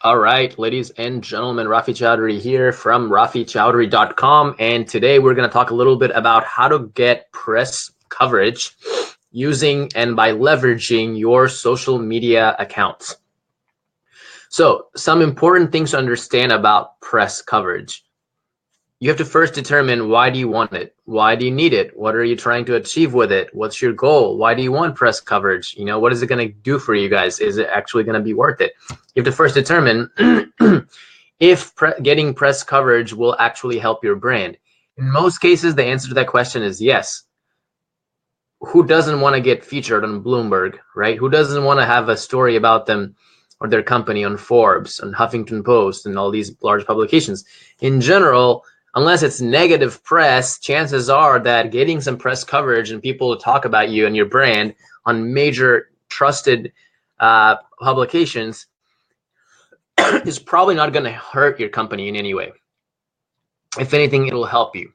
All right, ladies and gentlemen, Rafi Chowdhury here from rafichowdhury.com. And today we're going to talk a little bit about how to get press coverage using and by leveraging your social media accounts. So some important things to understand about press coverage. You have to first determine, why do you want it? Why do you need it? What are you trying to achieve with it? What's your goal? Why do you want press coverage? What is it going to do for you guys? Is it actually going to be worth it? You have to first determine if getting press coverage will actually help your brand. In most cases, the answer to that question is yes. Who doesn't want to get featured on Bloomberg, right? Who doesn't want to have a story about them or their company on Forbes, on Huffington Post, and all these large publications? In general, unless it's negative press, chances are that getting some press coverage and people to talk about you and your brand on major trusted publications is probably not going to hurt your company in any way. If anything, it'll help you.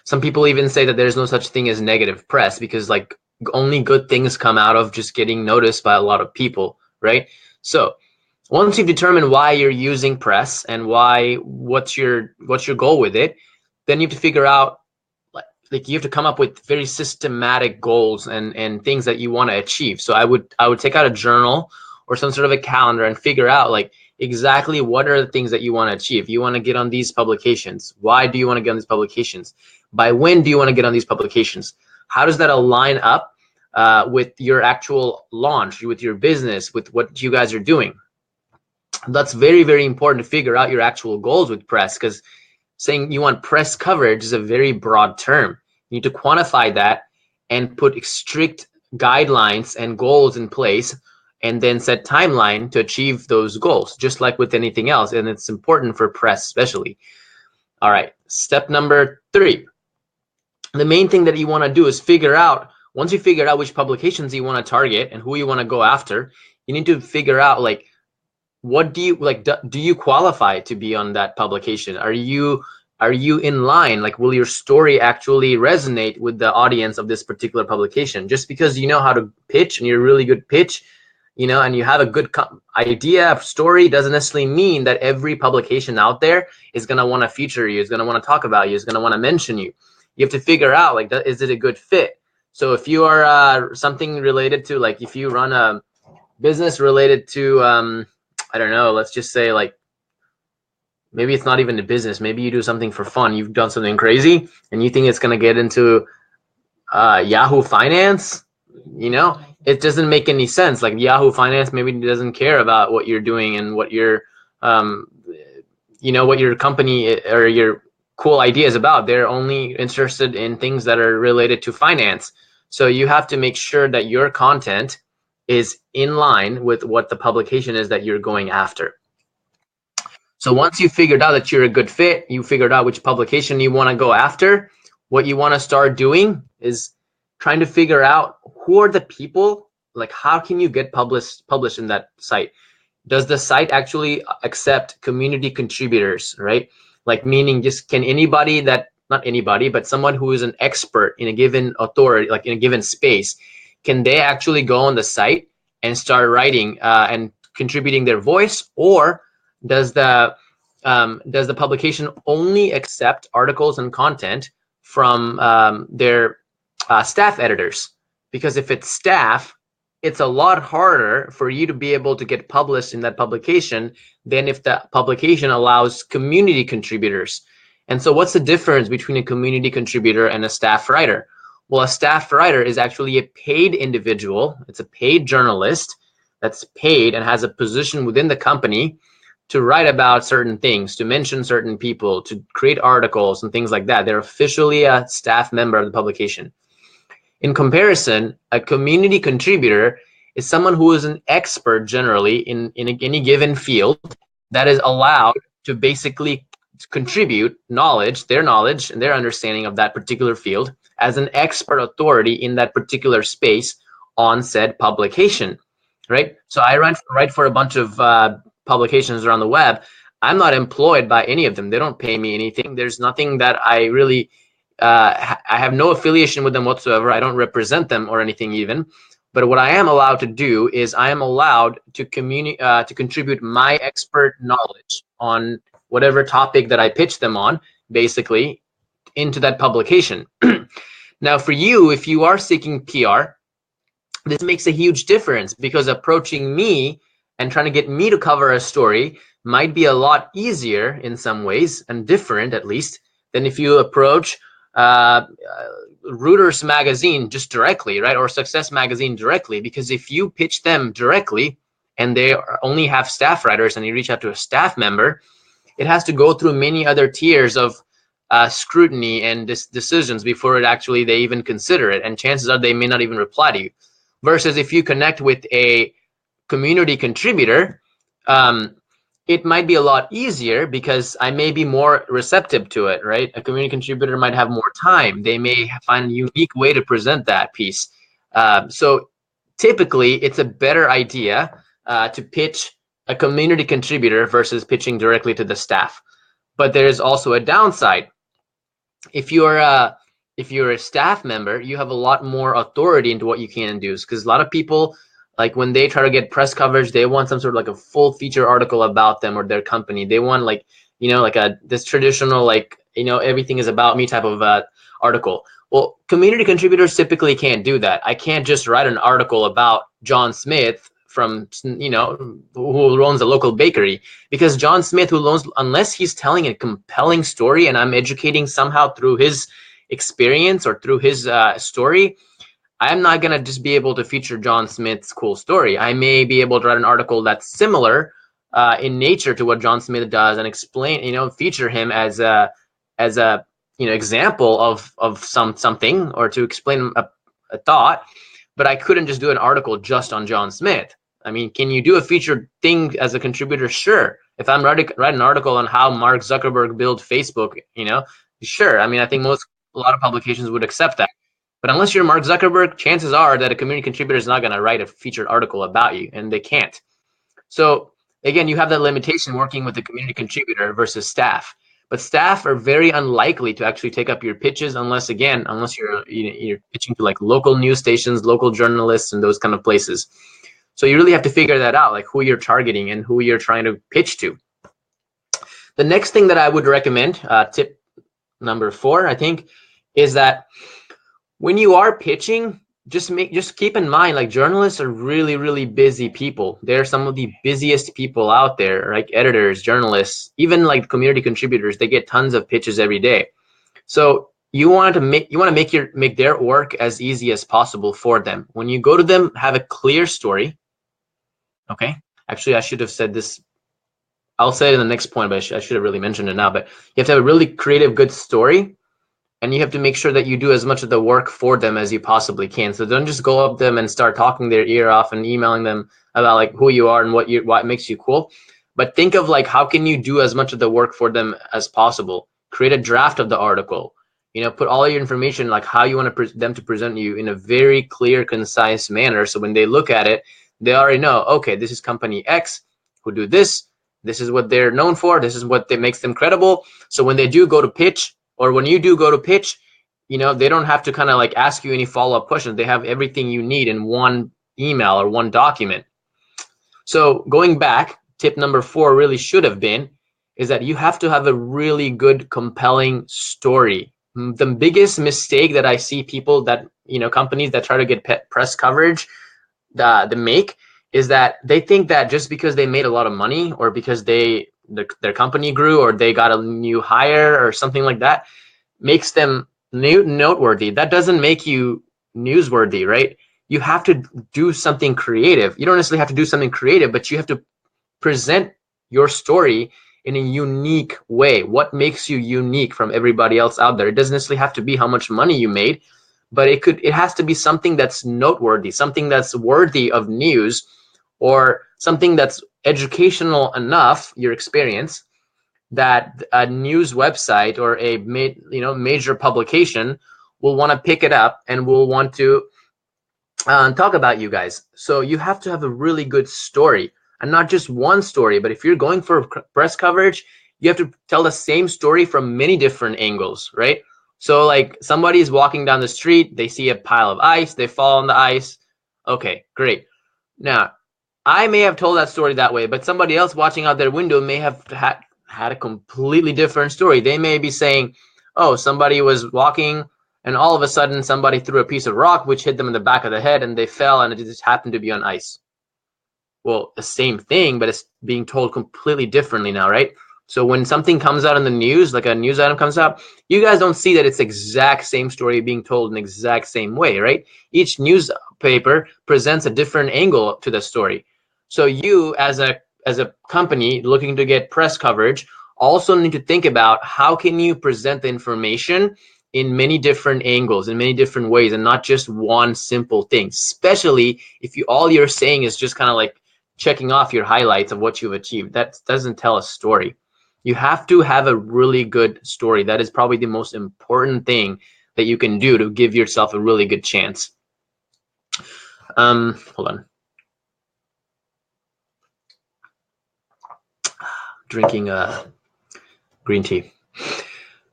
Some people even say that there's no such thing as negative press, because like only good things come out of just getting noticed by a lot of people, right? So once you've determined why you're using press and what's your goal with it, then you have to figure out, like you have to come up with very systematic goals and things that you want to achieve. So I would take out a journal or some sort of a calendar and figure out like exactly what are the things that you want to achieve. You want to get on these publications. Why do you want to get on these publications? By when do you want to get on these publications? How does that align up with your actual launch, with your business, with what you guys are doing? That's very, very important to figure out your actual goals with press, because saying you want press coverage is a very broad term. You need to quantify that and put strict guidelines and goals in place, and then set timeline to achieve those goals, just like with anything else. And it's important for press especially. All right, step number 3. The main thing that you want to do is figure out, once you figure out which publications you want to target and who you want to go after, you need to figure out like, what do you like? Do you qualify to be on that publication? Are you in line? Like, will your story actually resonate with the audience of this particular publication? Just because you know how to pitch and you're a really good pitch, and you have a good idea of story, doesn't necessarily mean that every publication out there is going to want to feature you, is going to want to talk about you, is going to want to mention you. You have to figure out, like, is it a good fit? So if you are something related to, like, if you run a business related to, I don't know, let's just say, like, maybe it's not even a business. Maybe you do something for fun. You've done something crazy and you think it's going to get into Yahoo Finance, it doesn't make any sense. Like, Yahoo Finance maybe doesn't care about what you're doing and what your, what your company or your cool idea is about. They're only interested in things that are related to finance. So you have to make sure that your content is in line with what the publication is that you're going after. So once you figured out that you're a good fit, you figured out which publication you want to go after, what you want to start doing is trying to figure out who are the people, like how can you get published in that site? Does the site actually accept community contributors, right? Like, meaning, just can anybody not anybody, but someone who is an expert in a given authority, like in a given space, can they actually go on the site and start writing and contributing their voice? Or does the publication only accept articles and content from their staff editors? Because if it's staff, it's a lot harder for you to be able to get published in that publication than if the publication allows community contributors. And so what's the difference between a community contributor and a staff writer? Well, a staff writer is actually a paid individual. It's a paid journalist that's paid and has a position within the company to write about certain things, to mention certain people, to create articles and things like that. They're officially a staff member of the publication. In comparison, a community contributor is someone who is an expert generally in any given field that is allowed to basically contribute their knowledge and their understanding of that particular field as an expert authority in that particular space on said publication, right? So I write for a bunch of publications around the web. I'm not employed by any of them. They don't pay me anything. There's nothing that I really, I have no affiliation with them whatsoever. I don't represent them or anything even. But what I am allowed to do is I am allowed to contribute my expert knowledge on whatever topic that I pitch them on, basically, into that publication. Now, for you, if you are seeking PR, this makes a huge difference, because approaching me and trying to get me to cover a story might be a lot easier in some ways, and different at least, than if you approach Reuters magazine just directly, right? Or Success magazine directly. Because if you pitch them directly and they only have staff writers and you reach out to a staff member, it has to go through many other tiers of scrutiny and decisions before they even consider it. And chances are they may not even reply to you. Versus if you connect with a community contributor, it might be a lot easier, because I may be more receptive to it, right? A community contributor might have more time. They may find a unique way to present that piece. So typically, it's a better idea to pitch a community contributor versus pitching directly to the staff. But there's also a downside. If you're a staff member, you have a lot more authority into what you can do, because a lot of people, like when they try to get press coverage, they want some sort of like a full feature article about them or their company. They want like, like this traditional, like, everything is about me type of article. Well, community contributors typically can't do that. I can't just write an article about John Smith from, who owns a local bakery, because John Smith, unless he's telling a compelling story and I'm educating somehow through his experience or through his story, I'm not going to just be able to feature John Smith's cool story. I may be able to write an article that's similar in nature to what John Smith does and explain, feature him as a example of something, or to explain a thought. But I couldn't just do an article just on John Smith. I mean, can you do a featured thing as a contributor? Sure. If I'm write an article on how Mark Zuckerberg built Facebook, sure. I mean, I think a lot of publications would accept that. But unless you're Mark Zuckerberg, chances are that a community contributor is not going to write a featured article about you, and they can't. So again, you have that limitation working with a community contributor versus staff. But staff are very unlikely to actually take up your pitches unless you're pitching to like local news stations, local journalists, and those kind of places. So you really have to figure that out, like who you're targeting and who you're trying to pitch to. The next thing that I would recommend, tip number 4, I think, is that when you are pitching, just keep in mind, like, journalists are really, really busy people. They're some of the busiest people out there, like editors, journalists, even like community contributors. They get tons of pitches every day. So you want to make their work as easy as possible for them. When you go to them, have a clear story. Okay. Actually, I should have said this. I'll say it in the next point, but I should have really mentioned it now. But you have to have a really creative, good story. And you have to make sure that you do as much of the work for them as you possibly can. So don't just go up to them and start talking their ear off and emailing them about like who you are and what makes you cool. But think of like, how can you do as much of the work for them as possible? Create a draft of the article. Put all your information, like how you want them to present you in a very clear, concise manner. So when they look at it, they already know, okay, this is company X who do this. This is what they're known for. This is what makes them credible. So when they do go to pitch, or when you do go to pitch, they don't have to kind of like ask you any follow-up questions. They have everything you need in one email or one document. So going back, tip number 4 really should have been, is that you have to have a really good, compelling story. The biggest mistake that I see people that, companies that try to get press coverage that make is that they think that just because they made a lot of money, or because their company grew, or they got a new hire or something like that, makes them noteworthy. That doesn't make you newsworthy, right? You have to do something creative. You don't necessarily have to do something creative, but you have to present your story in a unique way. What makes you unique from everybody else out there? It doesn't necessarily have to be how much money you made, but it has to be something that's noteworthy, something that's worthy of news, or something that's educational enough, your experience, that a news website or a major publication will want to pick it up and will want to talk about you guys. So you have to have a really good story, and not just one story. But if you're going for press coverage, you have to tell the same story from many different angles, right? So like somebody is walking down the street, they see a pile of ice, they fall on the ice. Okay, great. Now, I may have told that story that way, but somebody else watching out their window may have had a completely different story. They may be saying, oh, somebody was walking and all of a sudden somebody threw a piece of rock which hit them in the back of the head and they fell and it just happened to be on ice. Well, the same thing, but it's being told completely differently now, right? So when something comes out in the news, like a news item comes out, you guys don't see that it's exact same story being told in the exact same way, right? Each newspaper presents a different angle to the story. So you, as a company looking to get press coverage, also need to think about how can you present the information in many different angles, in many different ways, and not just one simple thing. Especially if all you're saying is just kind of like checking off your highlights of what you've achieved. That doesn't tell a story. You have to have a really good story. That is probably the most important thing that you can do to give yourself a really good chance. Hold on. Drinking green tea.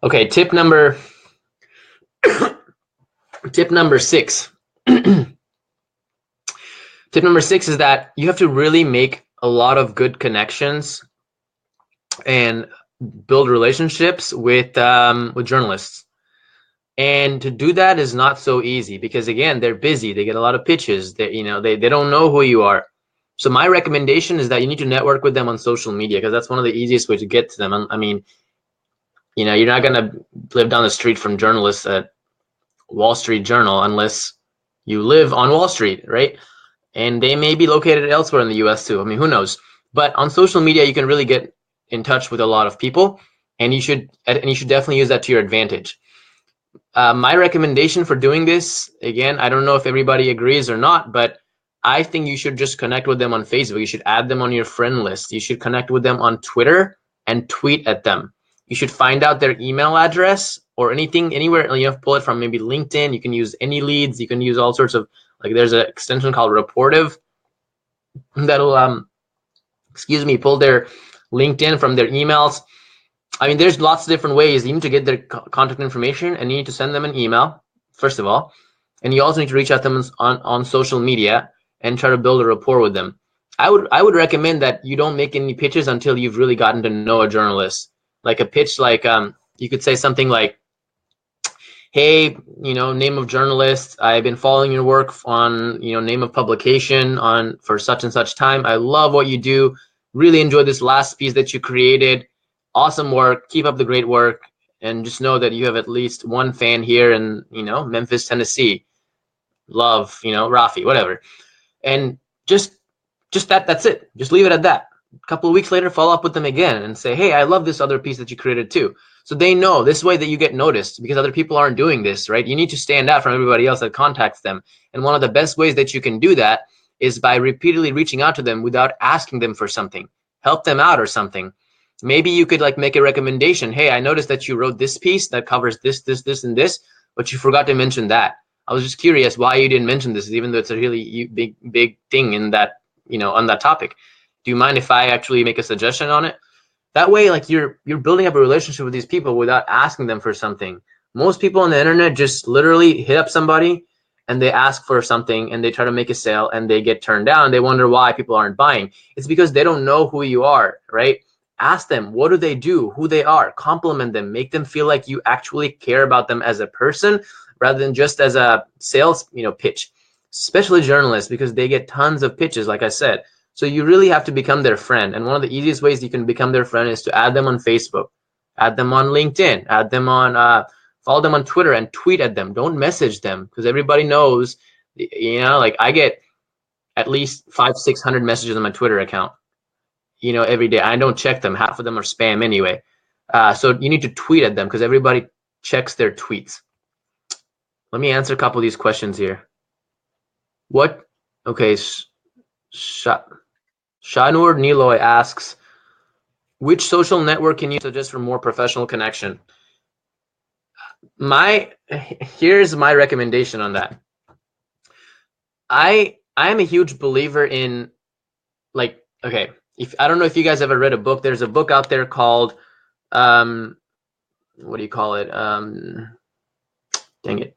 Okay, tip number 6. Tip number 6 is that you have to really make a lot of good connections and build relationships with journalists. And to do that is not so easy because, again, they're busy. They get a lot of pitches. They don't know who you are. So my recommendation is that you need to network with them on social media because that's one of the easiest ways to get to them. I mean, you're not going to live down the street from journalists at Wall Street Journal unless you live on Wall Street, right? And they may be located elsewhere in the US too. I mean, who knows? But on social media, you can really get in touch with a lot of people, and you should definitely use that to your advantage. My recommendation for doing this, again, I don't know if everybody agrees or not, but I think you should just connect with them on Facebook. You should add them on your friend list. You should connect with them on Twitter and tweet at them. You should find out their email address or anything, anywhere, pull it from maybe LinkedIn. You can use any leads. You can use all sorts of, like there's an extension called Reportive that'll, pull their LinkedIn from their emails. I mean, there's lots of different ways. You need to get their contact information and you need to send them an email, first of all. And you also need to reach out to them on social media and try to build a rapport with them. I would recommend that you don't make any pitches until you've really gotten to know a journalist. Like a pitch, like you could say something like, hey, name of journalist, I've been following your work on, name of publication for such and such time. I love what you do. Really enjoyed this last piece that you created. Awesome work. Keep up the great work. And just know that you have at least one fan here in, Memphis, Tennessee. Love, Rafi, whatever. And just that's it. Just leave it at that. A couple of weeks later, follow up with them again and say, hey, I love this other piece that you created too. So they know this way that you get noticed because other people aren't doing this, right? You need to stand out from everybody else that contacts them. And one of the best ways that you can do that is by repeatedly reaching out to them without asking them for something. Help them out or something. Maybe you could make a recommendation. Hey, I noticed that you wrote this piece that covers this, and this, but you forgot to mention that. I was just curious why you didn't mention this, even though it's a really big thing in that, on that topic. Do you mind if I actually make a suggestion on it? That way, you're building up a relationship with these people without asking them for something. Most people on the internet just literally hit up somebody and they ask for something and they try to make a sale and they get turned down. They wonder why people aren't buying. It's because they don't know who you are, right? Ask them, what do they do, who they are, compliment them, make them feel like you actually care about them as a person rather than just as a sales, pitch, especially journalists, because they get tons of pitches, like I said. So you really have to become their friend. And one of the easiest ways you can become their friend is to add them on Facebook, add them on LinkedIn, add them on, follow them on Twitter and tweet at them. Don't message them because everybody knows, I get at least 500-600 messages on my Twitter account, every day. I don't check them. Half of them are spam anyway. So you need to tweet at them because everybody checks their tweets. Let me answer a couple of these questions here. Okay, Shanur Niloy asks, which social network can you suggest for more professional connection? Here's my recommendation on that. I am a huge believer in okay, I don't know if you guys ever read a book. There's a book out there called what do you call it? Dang it.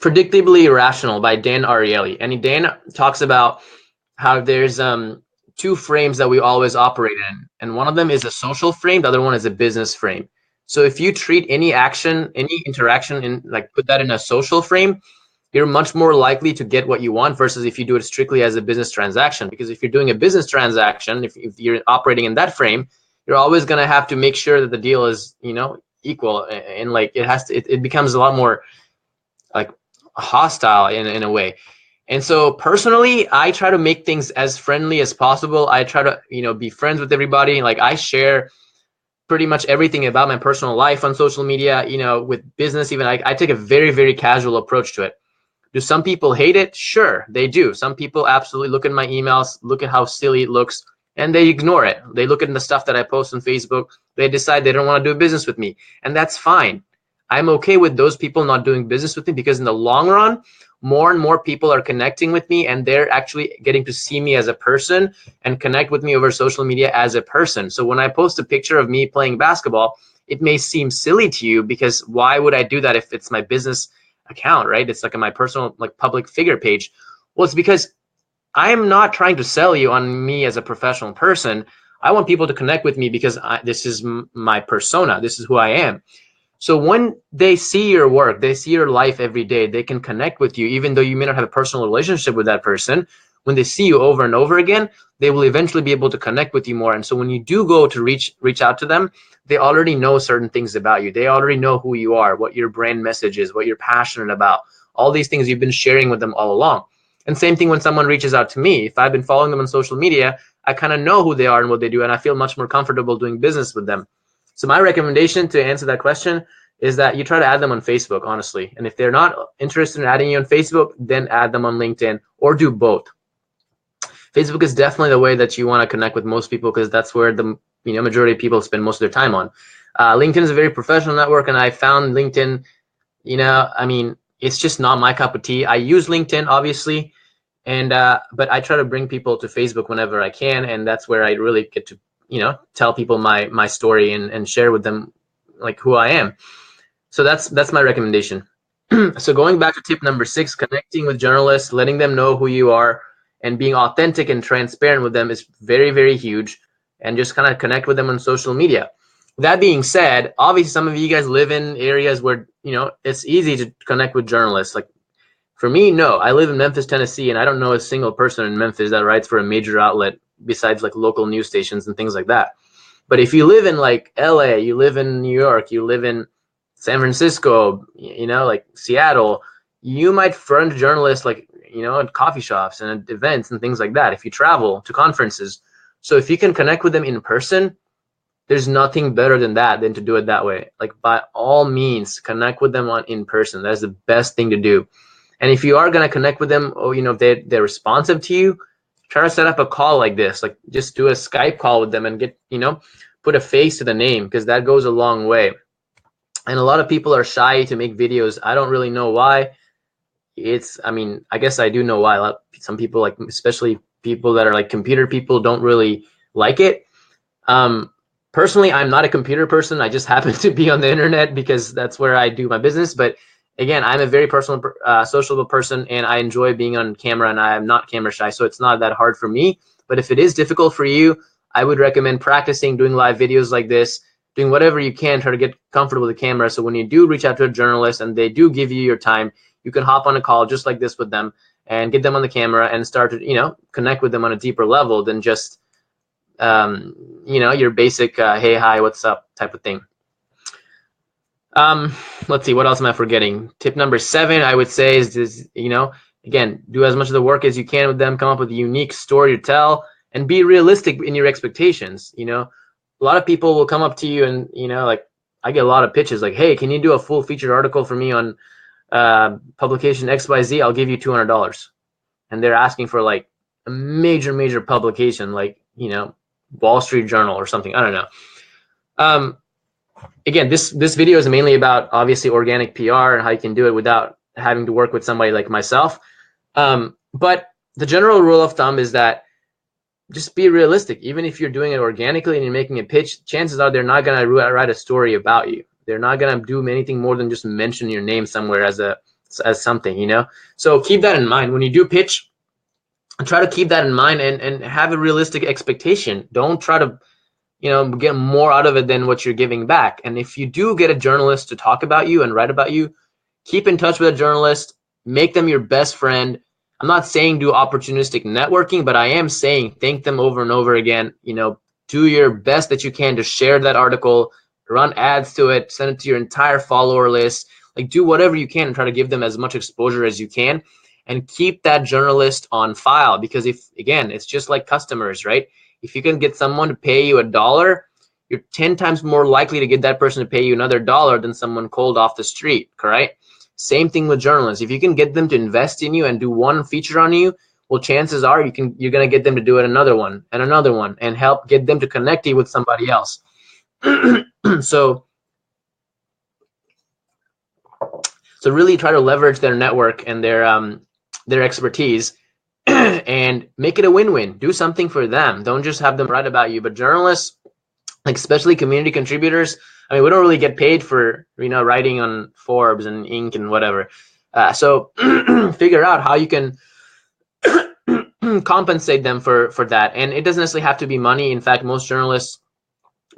Predictably Irrational by Dan Ariely. And Dan talks about how there's two frames that we always operate in. And one of them is a social frame, the other one is a business frame. So if you treat any action, any interaction in like put that in a social frame, you're much more likely to get what you want versus if you do it strictly as a business transaction. Because if you're doing a business transaction, if you're operating in that frame, you're always going to have to make sure that the deal is, you know, equal, and like it has to, it becomes a lot more like hostile in a way. And so personally, I try to make things as friendly as possible. I try to, you know, be friends with everybody. Like I share pretty much everything about my personal life on social media, you know, with business, even I take a very, very casual approach to it. Do some people hate it? Sure, they do. Some people absolutely look at my emails, look at how silly it looks, and they ignore it. They look at the stuff that I post on Facebook. They decide they don't want to do business with me, and that's fine. I'm okay with those people not doing business with me because in the long run, more and more people are connecting with me and they're actually getting to see me as a person and connect with me over social media as a person. So when I post a picture of me playing basketball, it may seem silly to you because why would I do that if it's my business account, right? It's like my personal, like public figure page. Well, it's because I am not trying to sell you on me as a professional person. I want people to connect with me because this is my persona. This is who I am. So when they see your work, they see your life every day, they can connect with you, even though you may not have a personal relationship with that person. When they see you over and over again, they will eventually be able to connect with you more. And so when you do go to reach out to them, they already know certain things about you. They already know who you are, what your brand message is, what you're passionate about, all these things you've been sharing with them all along. And same thing when someone reaches out to me. If I've been following them on social media, I kind of know who they are and what they do, and I feel much more comfortable doing business with them. So my recommendation to answer that question is that you try to add them on Facebook, honestly. And if they're not interested in adding you on Facebook, then add them on LinkedIn or do both. Facebook is definitely the way that you want to connect with most people because that's where the majority of people spend most of their time on. LinkedIn is a very professional network, and I found LinkedIn, I mean, it's just not my cup of tea. I use LinkedIn, obviously, and but I try to bring people to Facebook whenever I can, and that's where I really get to tell people my story and share with them like who I am. So that's my recommendation. So going back to tip number 6, connecting with journalists, letting them know who you are and being authentic and transparent with them is very, very huge, and just kind of connect with them on social media. That being said, obviously some of you guys live in areas where it's easy to connect with journalists. Like for me, no. I live in Memphis, Tennessee, and I don't know a single person in Memphis that writes for a major outlet besides like local news stations and things like that. But if you live in like LA, you live in New York, you live in San Francisco, like Seattle, you might friend journalists like at coffee shops and at events and things like that if you travel to conferences. So if you can connect with them in person, there's nothing better than to do it that way. Like by all means, connect with them in person. That's the best thing to do. And if you are going to connect with them, if they're responsive to you, try to set up a call like this. Like just do a Skype call with them and get, put a face to the name, because that goes a long way. And a lot of people are shy to make videos. I don't really know why. I guess I do know why. Some people, like especially people that are like computer people, don't really like it. Personally, I'm not a computer person. I just happen to be on the internet because that's where I do my business. But again, I'm a very personal, sociable person, and I enjoy being on camera, and I am not camera shy, so it's not that hard for me. But if it is difficult for you, I would recommend practicing doing live videos like this, doing whatever you can, try to get comfortable with the camera. So when you do reach out to a journalist and they do give you your time, you can hop on a call just like this with them and get them on the camera and start to, connect with them on a deeper level than just, your basic, hey, hi, what's up type of thing. Let's see, what else am I forgetting? Tip number 7, I would say is again, do as much of the work as you can with them, come up with a unique story to tell, and be realistic in your expectations. A lot of people will come up to you and, like I get a lot of pitches like, hey, can you do a full featured article for me on publication XYZ? I'll give you $200. And they're asking for like a major publication, like, Wall Street Journal or something. I don't know. Again, this video is mainly about obviously organic PR and how you can do it without having to work with somebody like myself. But the general rule of thumb is that just be realistic. Even if you're doing it organically and you're making a pitch, chances are they're not going to write a story about you. They're not going to do anything more than just mention your name somewhere as a as something, you know. So keep that in mind when you do pitch. Try to keep that in mind and have a realistic expectation. Don't try to, you know, get more out of it than what you're giving back. And if you do get a journalist to talk about you and write about you, keep in touch with a journalist, make them your best friend. I'm not saying do opportunistic networking, but I am saying thank them over and over again. You know, do your best that you can to share that article, run ads to it, send it to your entire follower list. Like, do whatever you can and try to give them as much exposure as you can, and keep that journalist on file. Because if, again, it's just like customers, right? If you can get someone to pay you $1, you're 10 times more likely to get that person to pay you another $1 than someone cold off the street, correct? Same thing with journalists. If you can get them to invest in you and do one feature on you, well, chances are you're going to get them to do it another one and help get them to connect you with somebody else. So really try to leverage their network and their expertise and make it a win-win. Do something for them. Don't just have them write about you. But journalists, like especially community contributors, I mean, we don't really get paid for, you know, writing on Forbes and Inc. and whatever. So figure out how you can compensate them for that. And it doesn't necessarily have to be money. In fact, most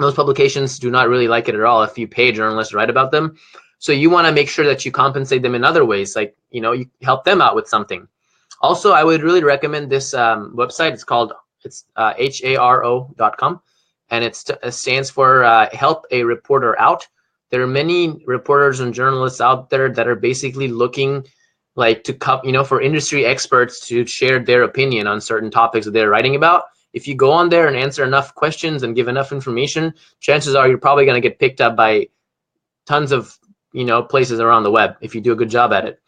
publications do not really like it at all if you pay journalists to write about them. So you want to make sure that you compensate them in other ways, like, you know, you help them out with something. Also, I would really recommend this website. It's haro.com, and it stands for Help a Reporter Out. There are many reporters and journalists out there that are basically looking like to, you know, for industry experts to share their opinion on certain topics that they're writing about. If you go on there and answer enough questions and give enough information, chances are you're probably going to get picked up by tons of, you know, places around the web if you do a good job at it.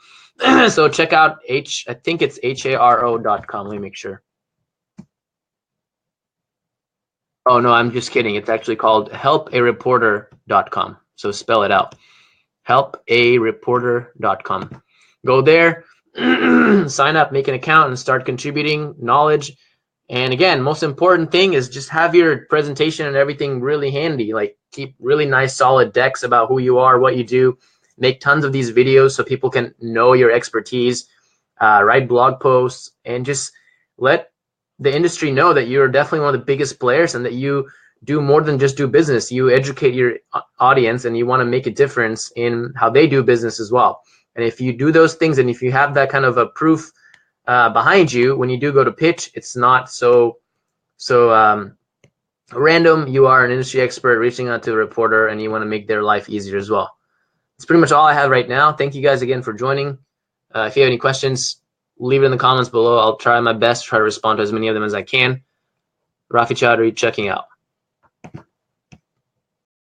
So check out I think it's haro.com. Let me make sure. Oh no, I'm just kidding. It's actually called helpareporter.com. So spell it out. Helpareporter.com. Go there, sign up, make an account, and start contributing knowledge. And again, most important thing is just have your presentation and everything really handy. Like, keep really nice, solid decks about who you are, what you do. Make tons of these videos so people can know your expertise. Write blog posts, and just let the industry know that you're definitely one of the biggest players and that you do more than just do business. You educate your audience and you want to make a difference in how they do business as well. And if you do those things, and if you have that kind of a proof behind you, when you do go to pitch, it's not so random. You are an industry expert reaching out to a reporter, and you want to make their life easier as well. That's pretty much all I have right now. Thank you guys again for joining. If you have any questions, leave it in the comments below. I'll try my best to try to respond to as many of them as I can. Rafi Chowdhury checking out.